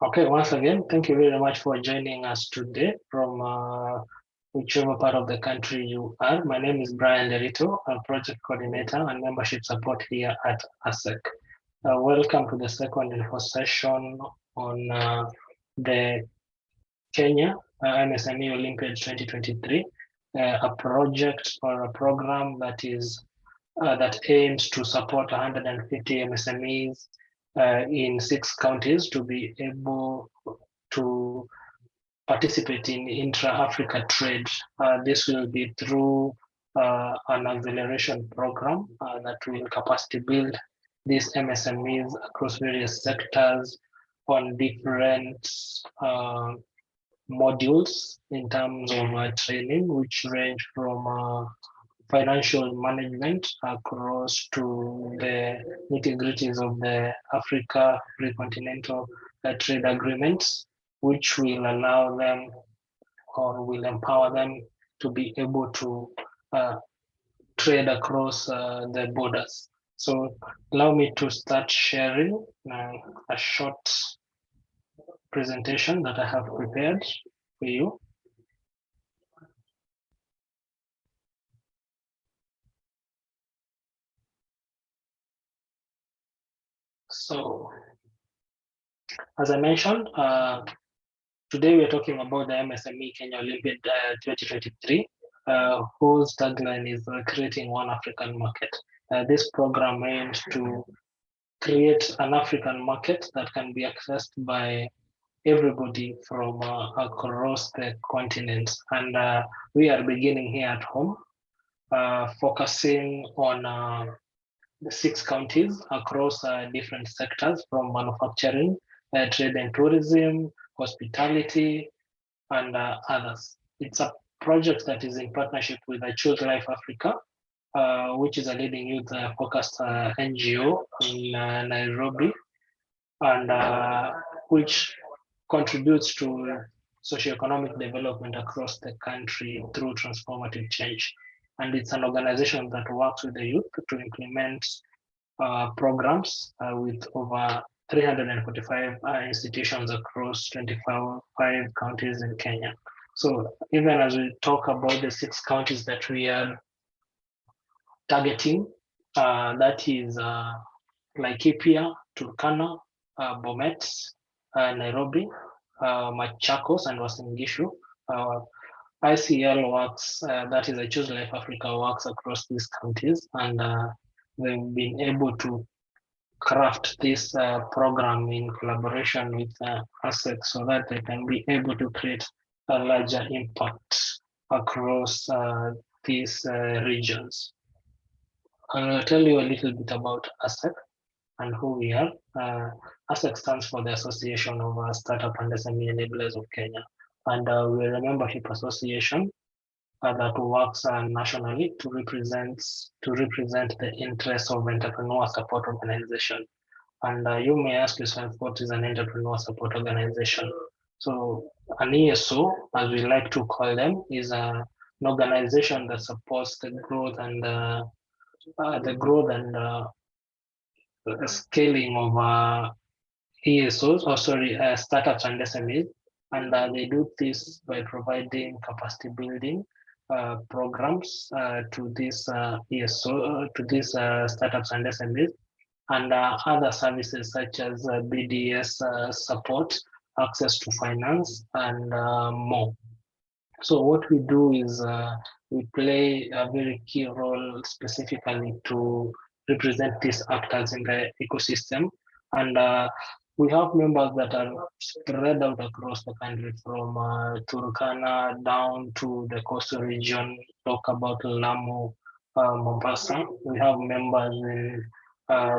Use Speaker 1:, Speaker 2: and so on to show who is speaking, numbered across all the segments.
Speaker 1: Okay, once again, thank you very much for joining us today from whichever part of the country you are. My name is Brian Derito. I'm project coordinator and membership support here at ASSEK. Welcome to the second info session on the Kenya MSME Olympiad 2023, a project or a program that is that aims to support 150 MSMEs in 6 counties to be able to participate in intra-Africa trade. This will be through an acceleration program that will capacity build these MSMEs across various sectors on different modules in terms of training, which range from financial management across to the nitty-gritties of the Africa pre-continental trade agreements, which will allow them or will empower them to be able to trade across the borders. So allow me to start sharing a short presentation that I have prepared for you. So, as I mentioned, today we are talking about the MSME Kenya Olympiad 2023, whose tagline is creating one African market. This program aims to create an African market that can be accessed by everybody from across the continent. And we are beginning here at home, focusing on the 6 counties across different sectors from manufacturing, trade and tourism, hospitality, and others. It's a project that is in partnership with Choose Life Africa, which is a leading youth-focused NGO in Nairobi, and which contributes to socioeconomic development across the country through transformative change. And it's an organization that works with the youth to implement programs with over 345 institutions across 25 counties in Kenya. So even as we talk about the 6 counties that we are targeting, that is Laikipia, Turkana, Bomet, Nairobi, Machakos, and Uasin, Gishu. ICL works, that is, I Choose Life Africa works across these counties, and they've been able to craft this program in collaboration with ASSEK so that they can be able to create a larger impact across these regions. I'll tell you a little bit about ASSEK and who we are. ASSEK stands for the Association of Startup and SME Enablers of Kenya. And we're a membership association that works nationally to represent the interests of entrepreneur support organization. And you may ask yourself, what is an entrepreneur support organization? So an ESO, as we like to call them, is an organization that supports the growth and the scaling of ESOs, startups and SMEs, and they do this by providing capacity building programs to these ESO, to these startups and SMEs, and other services such as BDS support, access to finance, and more. So what we do is we play a very key role specifically to represent these actors in the ecosystem. And we have members that are spread out across the country from Turkana down to the coastal region, talk about Lamu, Mombasa. We have members in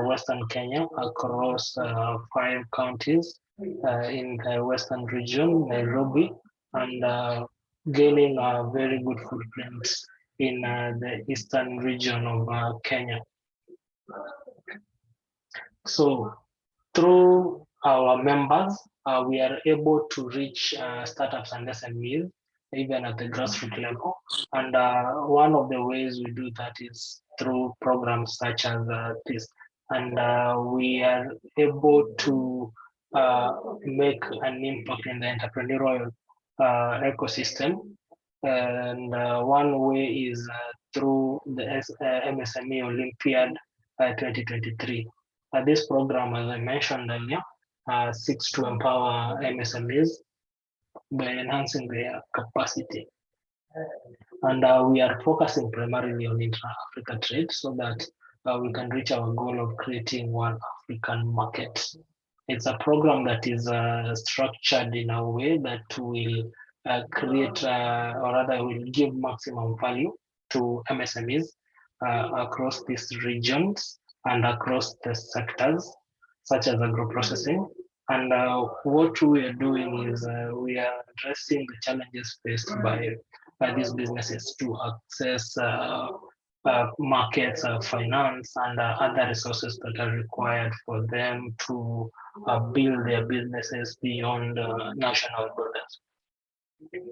Speaker 1: Western Kenya across 5 counties in the Western region, Nairobi, and gaining a very good footprint in the eastern region of Kenya. So through our members, we are able to reach startups and SMEs even at the grassroots level. And one of the ways we do that is through programs such as this. And we are able to make an impact in the entrepreneurial ecosystem. And one way is through the MSME Olympiad 2023. This program, as I mentioned earlier, seeks to empower MSMEs by enhancing their capacity. And we are focusing primarily on intra-Africa trade so that we can reach our goal of creating one African market. It's a program that is structured in a way that will create, or rather will give maximum value to MSMEs across these regions and across the sectors, such as agro-processing. And what we are doing is we are addressing the challenges faced by these businesses to access markets, finance, and other resources that are required for them to build their businesses beyond national borders.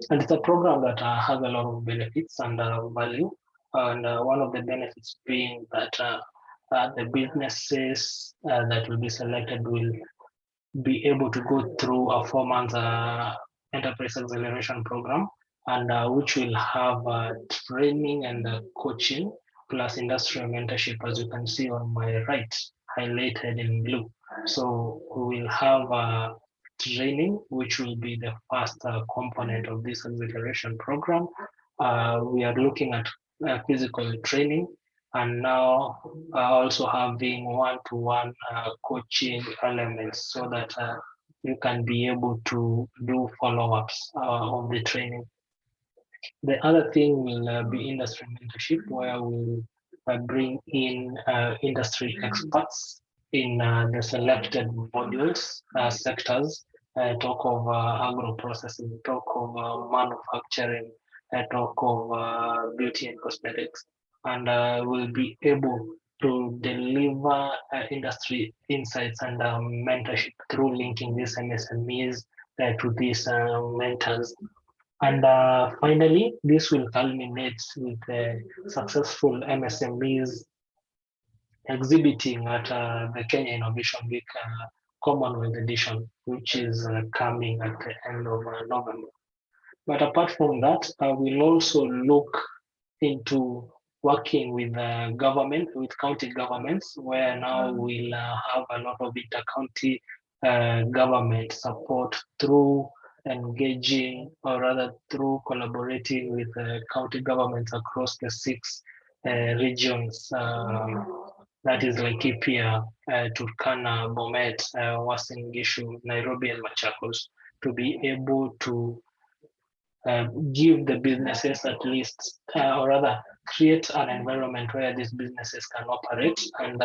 Speaker 1: And it's a program that has a lot of benefits and value. And one of the benefits being that the businesses that will be selected will be able to go through a 4 month enterprise acceleration program, and which will have training and coaching plus industrial mentorship, as you can see on my right, highlighted in blue. So we will have training, which will be the first component of this acceleration program. We are looking at physical training, and now also having one-to-one coaching elements so that you can be able to do follow-ups of the training. The other thing will be industry mentorship, where we'll bring in industry experts in the selected modules, sectors, talk of agro-processing, talk of manufacturing, talk of beauty and cosmetics, and we'll be able to deliver industry insights and mentorship through linking these MSMEs to these mentors. And finally, this will culminate with successful MSMEs exhibiting at the Kenya Innovation Week Commonwealth Edition, which is coming at the end of November. But apart from that, we'll also look into working with government, with county governments, where now we'll have a lot of inter-county government support through engaging, or rather through collaborating with county governments across the 6 regions. That is Laikipia, Turkana, Bomet, Uasin, Gishu, Nairobi, and Machakos, to be able to give the businesses at least, or rather create an environment where these businesses can operate. And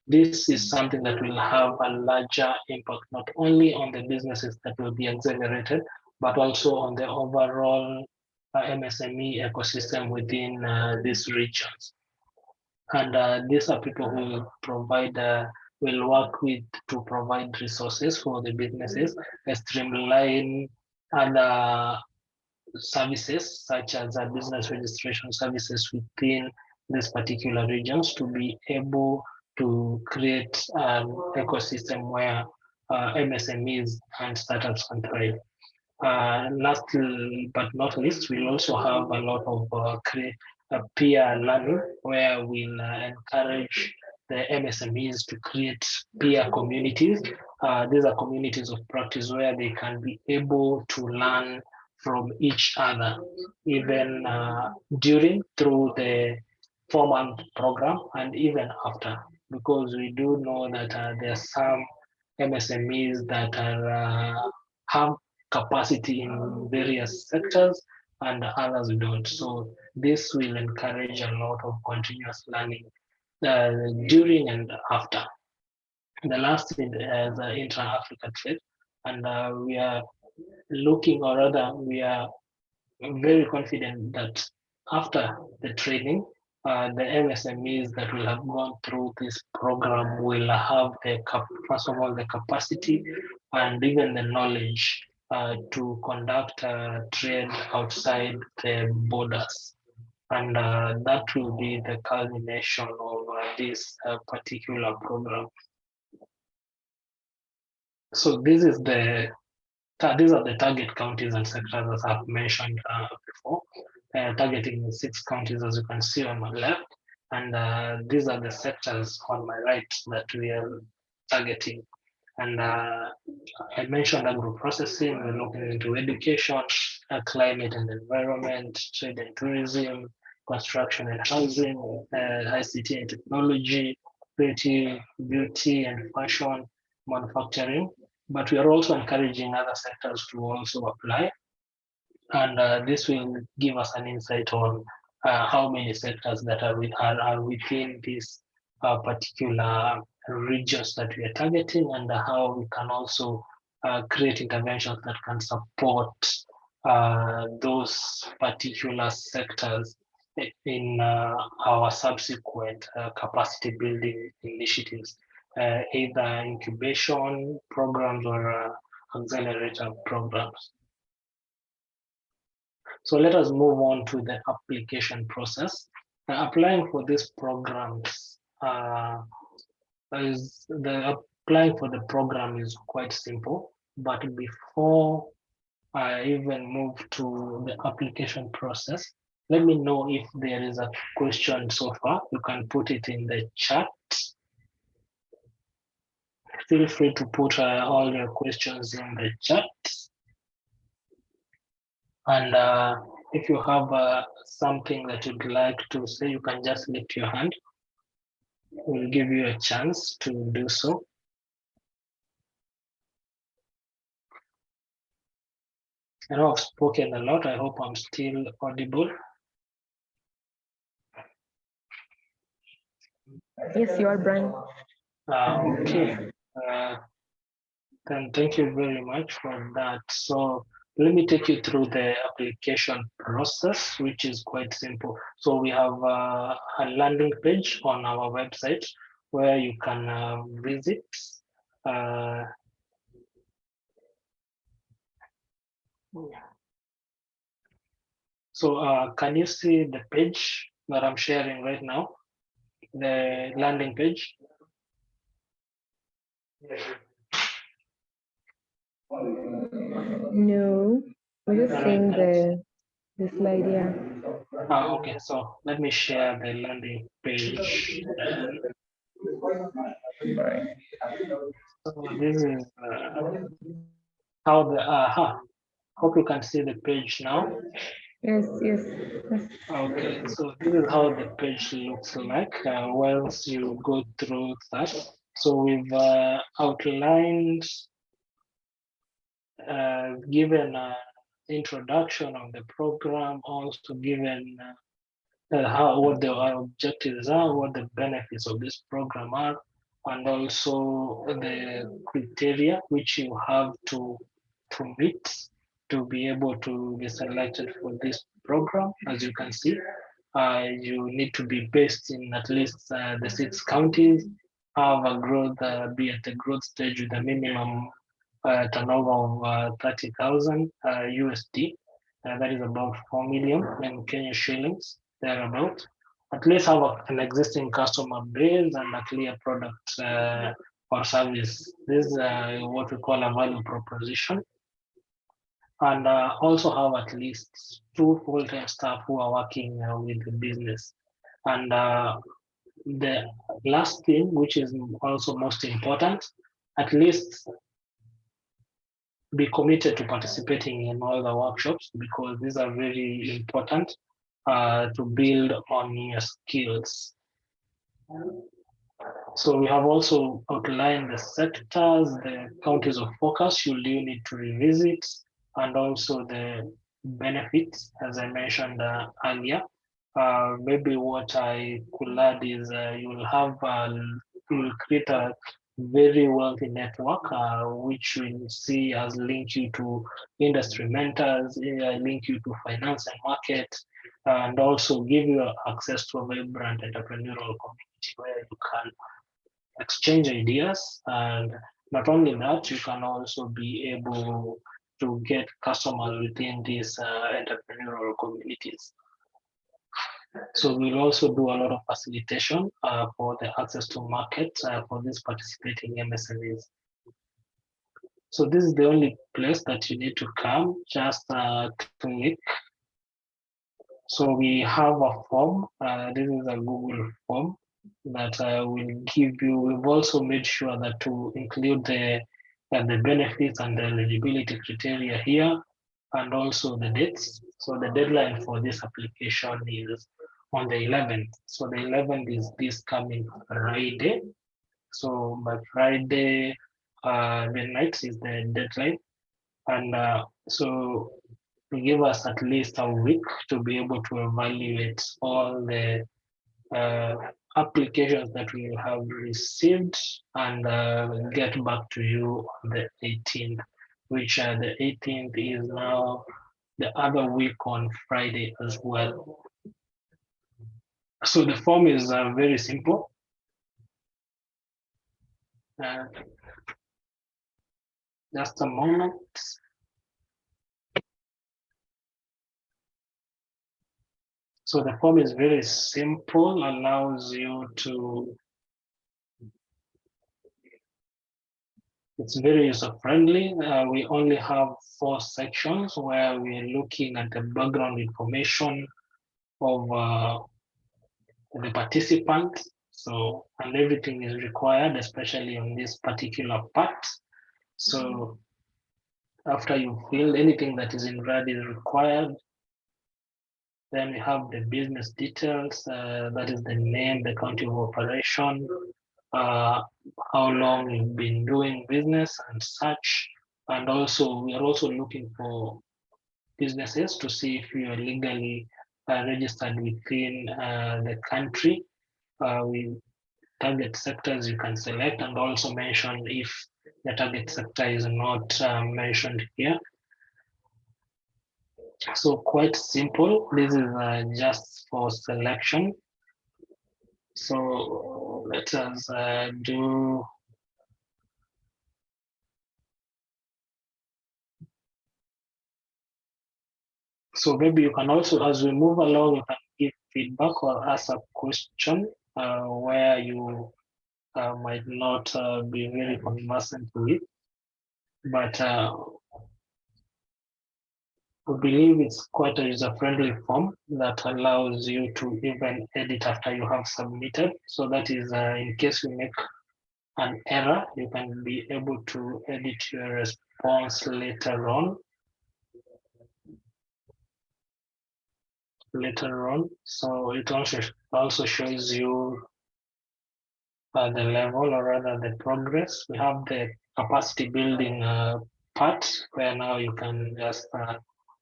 Speaker 1: this is something that will have a larger impact, not only on the businesses that will be accelerated, but also on the overall MSME ecosystem within these regions. And these are people who will provide, will work with to provide resources for the businesses, streamline other services such as business registration services within these particular regions to be able to create an ecosystem where MSMEs and startups can thrive. Lastly, but not least, we'll also have a lot of peer learning, where we'll encourage the MSMEs to create peer communities. These are communities of practice where they can be able to learn from each other, even during, through the 4 month program and even after, because we do know that there are some MSMEs that are have capacity in various sectors and others don't. So this will encourage a lot of continuous learning during and after. The last is the intra-Africa trade, and we are looking, or rather we are very confident that after the training, the MSMEs that will have gone through this program will have first of all, the capacity and even the knowledge to conduct trade outside the borders. And that will be the culmination of this particular program. So these are the target counties and sectors as I've mentioned before, targeting 6 counties as you can see on my left, and these are the sectors on my right that we are targeting. And I mentioned agro-processing, we're looking into education, climate and environment, trade and tourism, construction and housing, ICT and technology, creative, beauty and fashion, manufacturing. But we are also encouraging other sectors to also apply. And this will give us an insight on how many sectors that are within these particular regions that we are targeting, and how we can also create interventions that can support those particular sectors in our subsequent capacity building initiatives, either incubation programs or accelerator programs. So let us move on to the application process. Applying for these programs applying for the program is quite simple, but before I even move to the application process, let me know if there is a question so far. You can put it in the chat. Feel free to put all your questions in the chat. And if you have something that you'd like to say, you can just lift your hand. We'll give you a chance to do so. I know I've spoken a lot. I hope I'm still audible.
Speaker 2: Yes, you are, Brian.
Speaker 1: Okay. Then thank you very much for that. So let me take you through the application process, which is quite simple. So we have a landing page on our website where you can visit. So can you see the page that I'm sharing right now? The landing page?
Speaker 2: No, we're just seeing the slide, yeah.
Speaker 1: Okay, so let me share the landing page then. So this is how the hope you can see the page now.
Speaker 2: Yes, yes.
Speaker 1: Okay, so this is how the page looks like once you go through that. So we've outlined, given an introduction of the program, also given what the objectives are, what the benefits of this program are, and also the criteria which you have to meet to be able to be selected for this program. As you can see, you need to be based in at least the 6 counties, have a growth, be at the growth stage with a minimum turnover of 30,000 USD. That is about 4 million in Kenya shillings, thereabout. At least have an existing customer base and a clear product or service. This is what we call a value proposition. And also have at least 2 full-time staff who are working with the business. And the last thing, which is also most important, at least be committed to participating in all the workshops, because these are very important to build on your skills. So we have also outlined the sectors, the counties of focus you need to revisit, and also the benefits, as I mentioned earlier. Maybe what I could add is you will create a very wealthy network, which will see as link you to industry mentors, link you to finance and market, and also give you access to a vibrant entrepreneurial community where you can exchange ideas. And not only that, you can also be able to get customers within these entrepreneurial communities. So we'll also do a lot of facilitation for the access to market for these participating MSMEs. So this is the only place that you need to come, just click. So we have a form. This is a Google form that will give you. We've also made sure that to include the benefits and the eligibility criteria here, and also the dates. So the deadline for this application is on the 11th. So the 11th is this coming Friday. So by Friday, the night is the deadline, and so to give us at least a week to be able to evaluate all the uh, applications that we have received and get back to you on the 18th, which the 18th is now the other week on Friday as well. So the form is very simple. Uh, just a moment. So the form is very simple, allows you to, it's very user friendly. We only have 4 sections where we're looking at the background information of the participants. So, and everything is required, especially on this particular part. So after you fill anything that is in red is required, then we have the business details, that is the name, the country of operation, uh, how long you've been doing business and such. And also, we are also looking for businesses to see if you are legally registered within the country. We target sectors you can select and also mention if the target sector is not mentioned here. So quite simple. This is just for selection. So let us do. So maybe you can also, as we move along, you can give feedback or ask a question where you might not be very conversant with, but we believe it's quite a user-friendly form that allows you to even edit after you have submitted. So that is in case you make an error, you can be able to edit your response later on. So it also shows you the level or rather the progress. We have the capacity building part where now you can just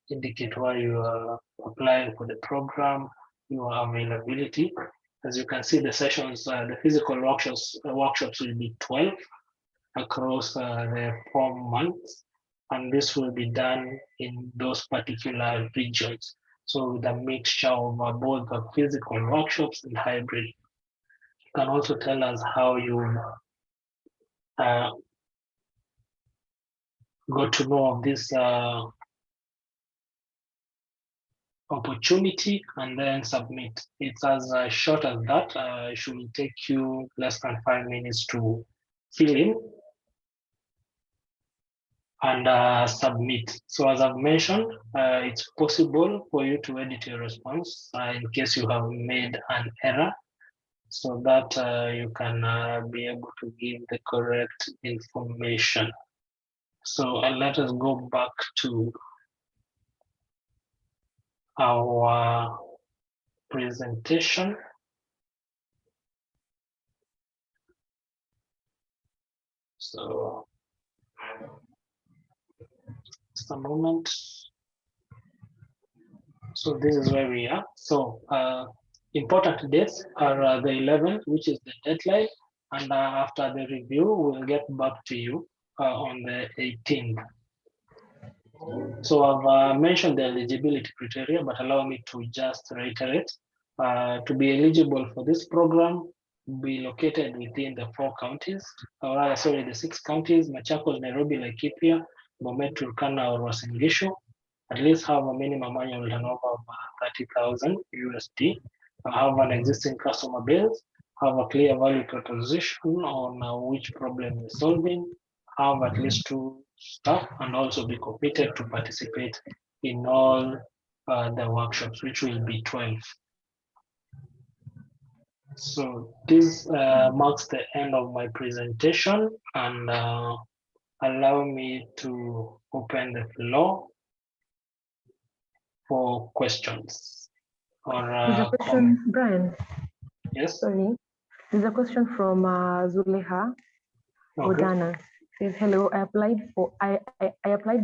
Speaker 1: indicate why you are applying for the program, your availability. As you can see, the sessions, the physical workshops will be 12 across the 4 months, and this will be done in those particular regions. So with a mixture of both the physical workshops and hybrid. You can also tell us how you uh, got to know of this opportunity and then submit. It's as short as that. It should take you less than 5 minutes to fill in and submit. So as I've mentioned, it's possible for you to edit your response in case you have made an error so that you can be able to give the correct information. So let us go back to our presentation. So just a moment. So this is where we are. So important dates are the 11th, which is the deadline. And after the review, we'll get back to you on the 18th. So I've mentioned the eligibility criteria, but allow me to just reiterate. To be eligible for this program, be located within the 4 counties, or rather, sorry, the 6 counties, Machakos, Nairobi, Laikipia, Bomet, Turkana, or Uasin, Gishu. At least have a minimum annual turnover of 30,000 USD, have an existing customer base, have a clear value proposition on which problem you're solving, have at least 2 staff and also be committed to participate in all the workshops, which will be 12. So this marks the end of my presentation, and allow me to open the floor for questions or
Speaker 2: There's a question,
Speaker 1: comments.
Speaker 2: Brian.
Speaker 1: Yes.
Speaker 2: Sorry. There's a question from Zuleha
Speaker 1: Okay.
Speaker 2: Odana. Says, hello, I applied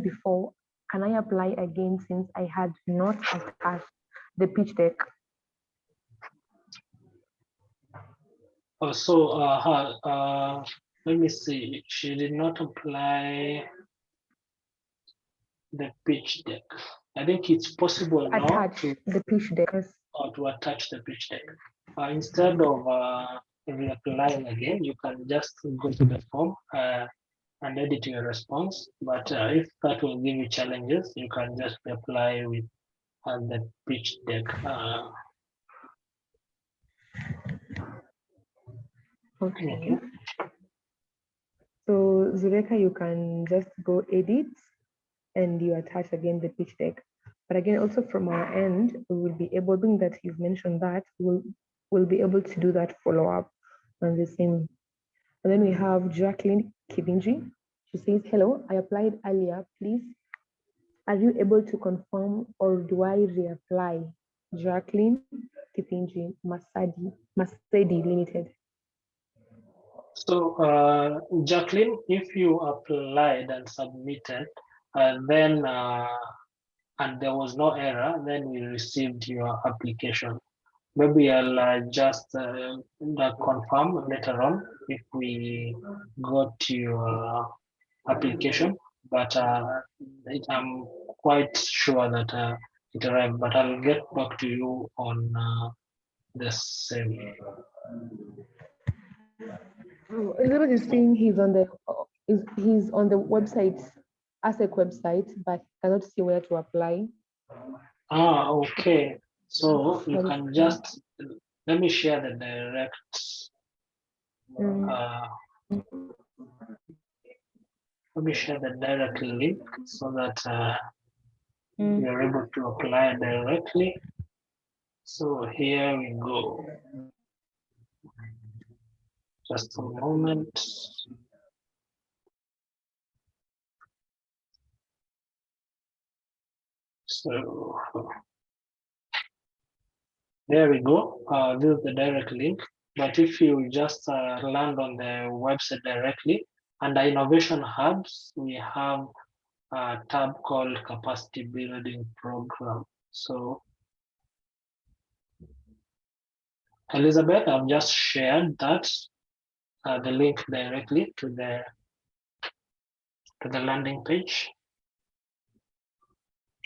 Speaker 2: before. Can I apply again since I had not attached the pitch deck?
Speaker 1: So let me see. She did not apply the pitch deck. I think it's possible now
Speaker 2: Attach
Speaker 1: to
Speaker 2: the pitch deck.
Speaker 1: to attach the pitch deck. Instead of reapplying again, you can just go to the form and edit your response. But if that will give you challenges, you can just apply with the pitch deck.
Speaker 2: Okay. So Zureka, you can just go edit and you attach again the pitch deck. But again, also from our end, we will be able, being that you've mentioned that, we'll be able to do that follow-up on the same. And then we have Jacqueline Kibinji. She says, hello, I applied earlier. Please, are you able to confirm or do I reapply? Jacqueline Kibinji, Masedi Limited.
Speaker 1: So, Jacqueline, if you applied and submitted, then and there was no error, then we received your application. Maybe I'll just confirm later on if we got your application, but I'm quite sure that it arrived. But I'll get back to you on the same.
Speaker 2: Elizabeth is saying he's on the website, ASSEK website, but cannot see where to apply.
Speaker 1: Okay. So you can just let me share the direct. Let me share the direct link so that you're able to apply directly. So here we go. Just a moment. So there we go. This is the direct link. But if you just land on the website directly, under Innovation Hubs, we have a tab called Capacity Building Program. So Elizabeth, I've just shared that the link directly to the landing page.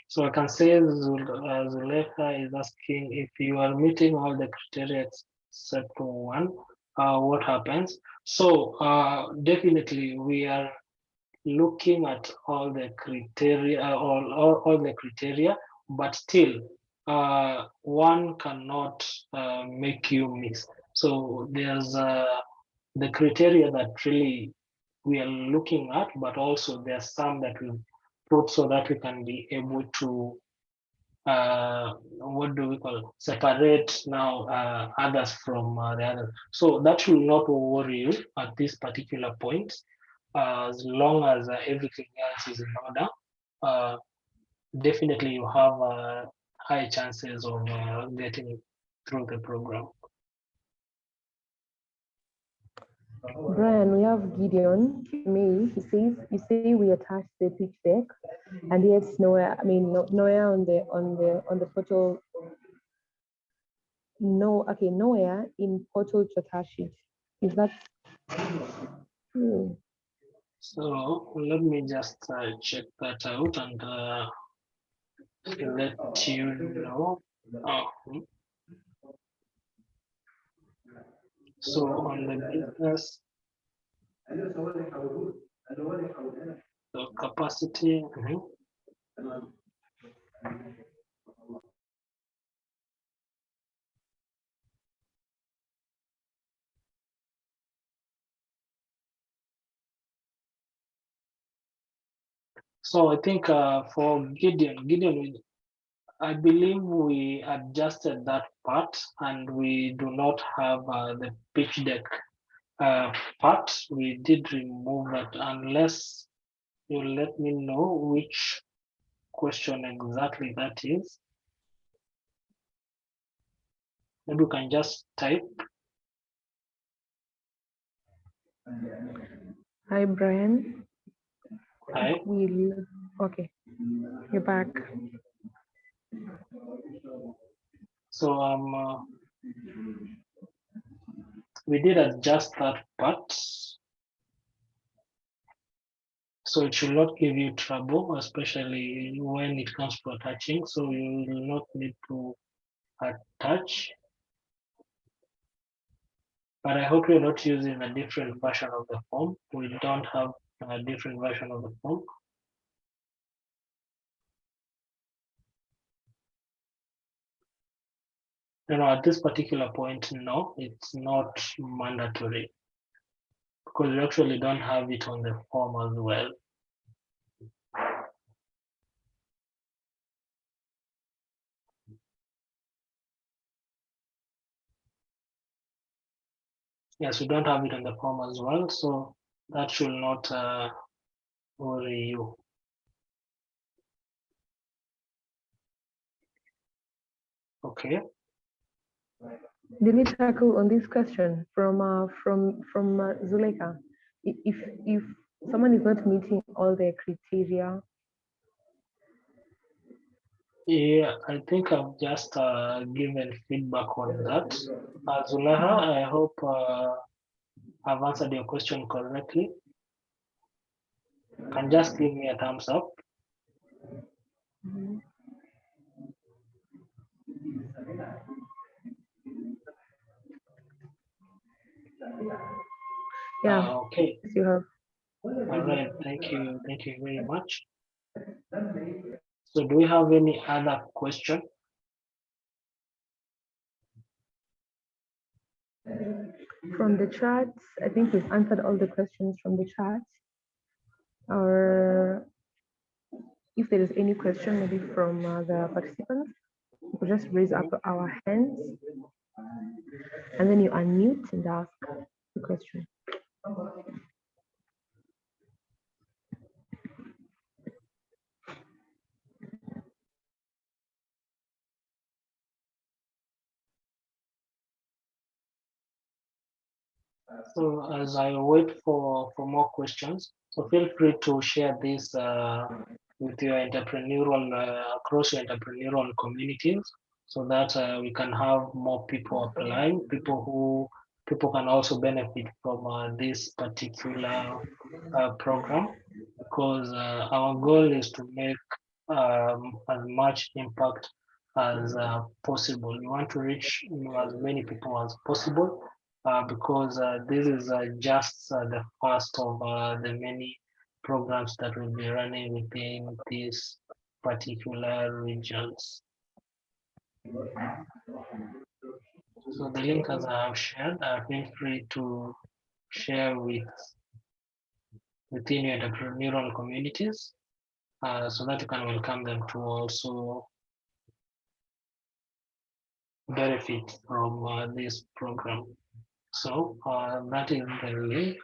Speaker 1: So I can say Zuleka is asking if you are meeting all the criteria except for one, what happens? So definitely we are looking at all the criteria, all the criteria, but still one cannot make you miss. So there's the criteria that really we are looking at, but also there's some that we put so that we can be able to what do we call it? Separate now others from the others. So that should not worry you at this particular point, as long as everything else is in order. Definitely you have high chances of getting through the program.
Speaker 2: Brian, we have Gideon May. He says, "You say we attached the pitch deck, and yet nowhere. I mean, nowhere on the portal. No, okay, nowhere in portal to attach it. Is that?"
Speaker 1: So let me just check that out and let you know. So on the business, the capacity. So I think for Gideon, I believe we adjusted that part and we do not have the pitch deck part. We did remove it unless you let me know which question exactly that is. Maybe you can just type.
Speaker 2: Hi, Brian.
Speaker 1: Hi.
Speaker 2: Okay, you're back.
Speaker 1: So we did adjust that part. So it should not give you trouble, especially when it comes to attaching. So you will not need to attach. But I hope you're not using a different version of the form. We don't have a different version of the form. At this particular point, no, it's not mandatory because we actually don't have it on the form as well. Yes, we don't have it on the form as well, so that should not worry you. Okay.
Speaker 2: Did we tackle on this question from Zuleika? If someone is not meeting all the criteria?
Speaker 1: Yeah, I think I've just given feedback on that. Zulaha, I hope I've answered your question correctly. You can just give me a thumbs up.
Speaker 2: Yeah.
Speaker 1: Okay.
Speaker 2: Yes, you have.
Speaker 1: All right. Thank you. Thank you very much. So do we have any other question?
Speaker 2: From the chat, I think we've answered all the questions from the chat. Or if there is any question, maybe from the participants, we could just raise up our hands and then you unmute and ask the question.
Speaker 1: So as I wait for more questions, so feel free to share this with your entrepreneurial across your entrepreneurial communities, so that we can have more people applying, people can also benefit from this particular program, because our goal is to make as much impact as possible. We want to reach as many people as possible, because this is just the first of the many programs that will be running within these particular regions. So the link, as I have shared, feel free to share within your entrepreneurial communities, so that you can welcome them to also benefit from this program. So that is the link.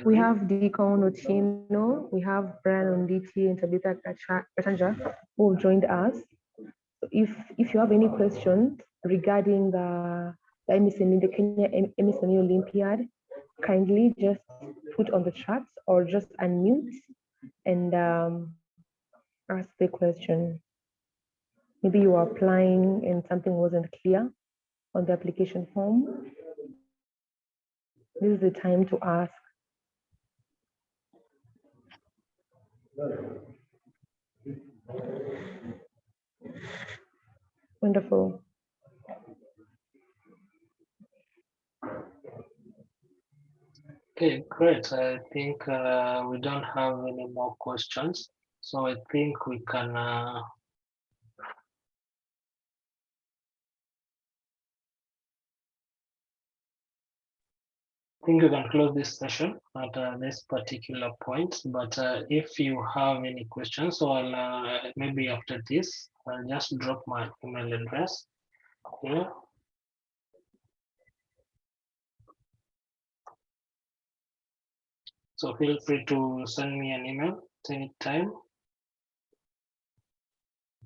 Speaker 2: We have Deacon Otino, we have Brian Onditi and Tabitha Kachanja who have joined us. So if you have any questions regarding the MSME, the Kenya MSME Olympiad, kindly just put on the chat or just unmute and ask the question. Maybe you are applying and something wasn't clear on the application form. This is the time to ask. Wonderful.
Speaker 1: Okay, great. I think we don't have any more questions. So I think we can think you can close this session at this particular point. But if you have any questions, or maybe after this, I'll just drop my email address here. So feel free to send me an email anytime.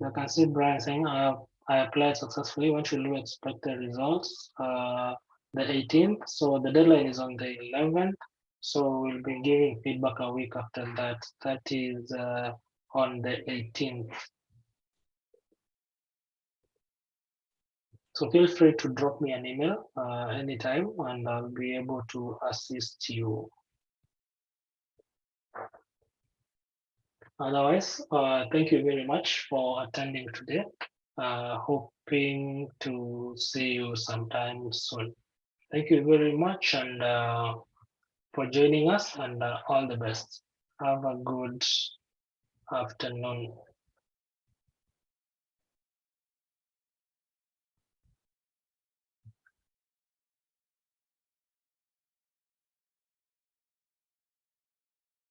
Speaker 1: You can see Brian saying, I applied successfully. When should we expect the results? The 18th. So the deadline is on the 11th. So we'll be giving feedback a week after that. That is on the 18th. So feel free to drop me an email anytime, and I'll be able to assist you. Otherwise, thank you very much for attending today. Hoping to see you sometime soon. Thank you very much, and for joining us, and all the best. Have a good afternoon.